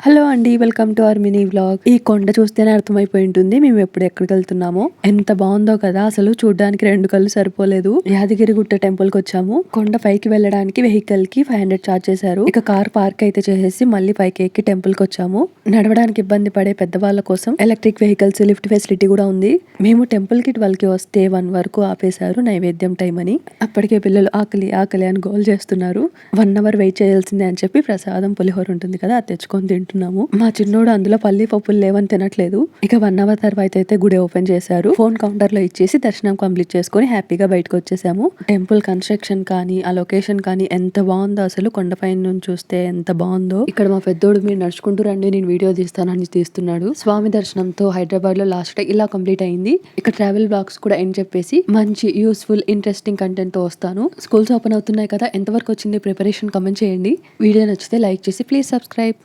Hello అండి, welcome to our mini vlog. ఈ కొండ చూస్తేనే అర్థమైపోయి ఉంటుంది మేము ఎప్పుడు ఎక్కడికి వెళ్తున్నామో. ఎంత బాగుందో కదా, అసలు చూడడానికి 2 కళ్ళు సరిపోలేదు. యాదగిరి గుట్ట టెంపుల్ కి వచ్చాము. కొండ పైకి వెళ్ళడానికి వెహికల్ కి 500 చార్జ్ చేశారు. ఇక కార్ పార్క్ అయితే చేసేసి మళ్ళీ పైకి ఎక్కి టెంపుల్ కి వచ్చాము. నడవడానికి ఇబ్బంది పడే పెద్దవాళ్ళ కోసం ఎలక్ట్రిక్ వెహికల్స్, లిఫ్ట్ ఫెసిలిటీ కూడా ఉంది. మేము టెంపుల్ కి 12 కి వస్తే 1 వరకు ఆపేశారు నైవేద్యం టైం అని. అప్పటికే పిల్లలు ఆకలి ఆకలి అని గోల్ చేస్తున్నారు. 1 అవర్ వెయిట్ చేయాల్సిందే అని చెప్పి ప్రసాదం పులిహోర ఉంటుంది కదా, అది తెచ్చుకొని తింటున్నాము. మా చిన్నోడు అందులో పల్లి పప్పులు లేవని తినట్లేదు. ఇక 1 అవర్ తర్వాత అయితే గుడి ఓపెన్ చేశారు. ఫోన్ కౌంటర్ లో ఇచ్చేసి దర్శనం కంప్లీట్ చేసుకుని హ్యాపీగా బయటకు వచ్చేసాము. టెంపుల్ కన్స్ట్రక్షన్ కానీ ఆ లొకేషన్ కానీ ఎంత బాగుందో, అసలు కొండపైన నుంచి చూస్తే ఎంత బాగుందో. ఇక్కడ మా పెద్దోడు మీరు నడుచుకుంటూ రండి నేను వీడియో తీస్తానని తీస్తున్నాడు. స్వామి దర్శనంతో హైదరాబాద్ లో లాస్ట్ డే ఇలా కంప్లీట్ అయింది. ఇక ట్రావెల్ బ్లాగ్స్ కూడా ఎండ్ చెప్పేసి మంచి యూస్ఫుల్ ఇంట్రెస్టింగ్ కంటెంట్ తో వస్తాను. స్కూల్స్ ఓపెన్ అవుతున్నాయి కదా, ఎంతవరకు వచ్చింది ప్రిపరేషన్ కమెంట్ చేయండి. వీడియో నచ్చితే లైక్ చేసి ప్లీజ్ సబ్స్క్రైబ్.